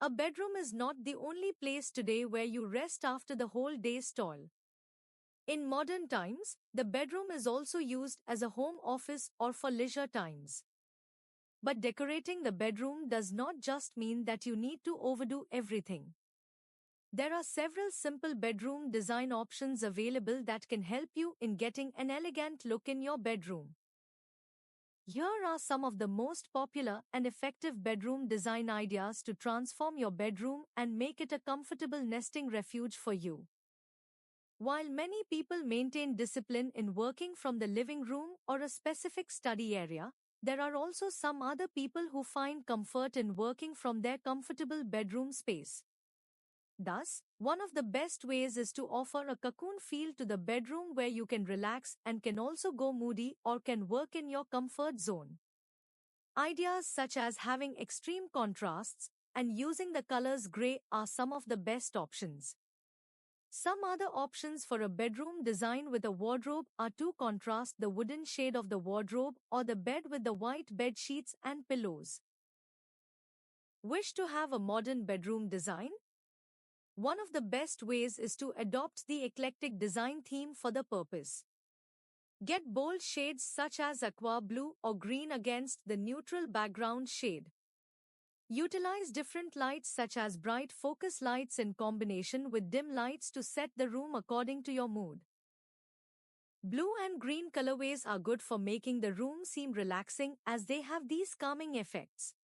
A bedroom is not the only place today where you rest after the whole day's toil. In modern times, the bedroom is also used as a home office or for leisure times. But decorating the bedroom does not just mean that you need to overdo everything. There are several simple bedroom design options available that can help you in getting an elegant look in your bedroom. Here are some of the most popular and effective bedroom design ideas to transform your bedroom and make it a comfortable nesting refuge for you. While many people maintain discipline in working from the living room or a specific study area, there are also some other people who find comfort in working from their comfortable bedroom space. Thus, one of the best ways is to offer a cocoon feel to the bedroom where you can relax and can also go moody or can work in your comfort zone. Ideas such as having extreme contrasts and using the colors gray are some of the best options. Some other options for a bedroom design with a wardrobe are to contrast the wooden shade of the wardrobe or the bed with the white bed sheets and pillows. Wish to have a modern bedroom design? One of the best ways is to adopt the eclectic design theme for the purpose. Get bold shades such as aqua blue or green against the neutral background shade. Utilize different lights such as bright focus lights in combination with dim lights to set the room according to your mood. Blue and green colorways are good for making the room seem relaxing as they have these calming effects.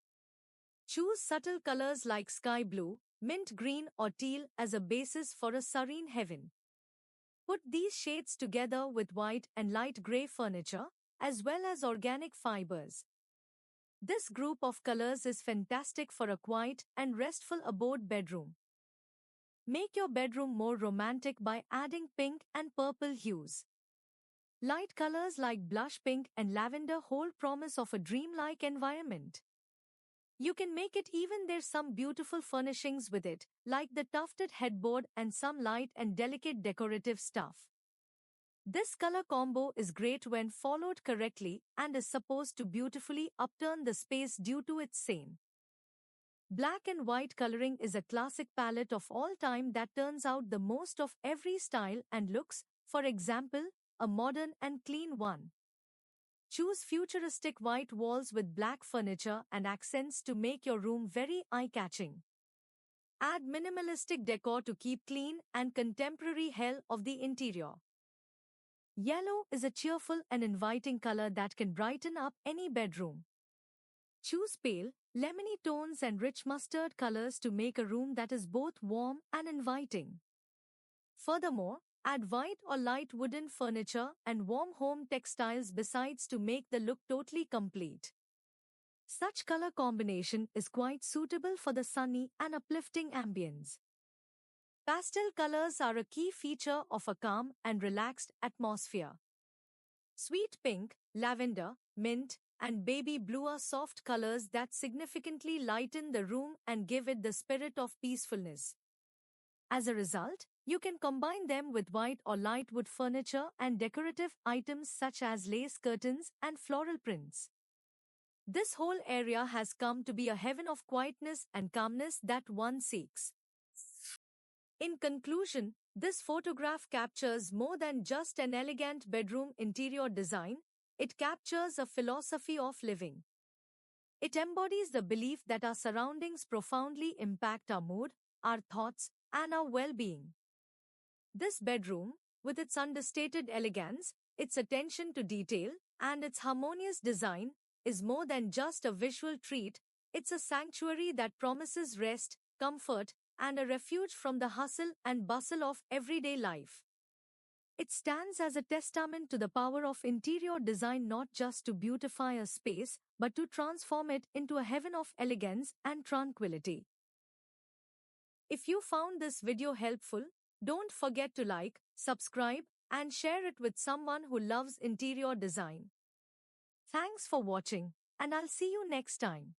Choose subtle colors like sky blue, mint green or teal as a basis for a serene heaven. Put these shades together with white and light gray furniture, as well as organic fibers. This group of colors is fantastic for a quiet and restful abode bedroom. Make your bedroom more romantic by adding pink and purple hues. Light colors like blush pink and lavender hold promise of a dreamlike environment. You can make it even there's some beautiful furnishings with it, like the tufted headboard and some light and delicate decorative stuff. This color combo is great when followed correctly and is supposed to beautifully upturn the space due to its same. Black and white coloring is a classic palette of all time that turns out the most of every style and looks, for example, a modern and clean one. Choose futuristic white walls with black furniture and accents to make your room very eye-catching. Add minimalistic decor to keep clean and contemporary hell of the interior. Yellow is a cheerful and inviting color that can brighten up any bedroom. Choose pale, lemony tones and rich mustard colors to make a room that is both warm and inviting. Furthermore, add white or light wooden furniture and warm home textiles besides to make the look totally complete. Such color combination is quite suitable for the sunny and uplifting ambience. Pastel colors are a key feature of a calm and relaxed atmosphere. Sweet pink, lavender, mint, and baby blue are soft colors that significantly lighten the room and give it the spirit of peacefulness. As a result, you can combine them with white or light wood furniture and decorative items such as lace curtains and floral prints. This whole area has come to be a heaven of quietness and calmness that one seeks. In conclusion, this photograph captures more than just an elegant bedroom interior design, it captures a philosophy of living. It embodies the belief that our surroundings profoundly impact our mood, our thoughts, and our well-being. This bedroom, with its understated elegance, its attention to detail, and its harmonious design, is more than just a visual treat, it's a sanctuary that promises rest, comfort, and a refuge from the hustle and bustle of everyday life. It stands as a testament to the power of interior design not just to beautify a space, but to transform it into a heaven of elegance and tranquility. If you found this video helpful, don't forget to like, subscribe, and share it with someone who loves interior design. Thanks for watching, and I'll see you next time.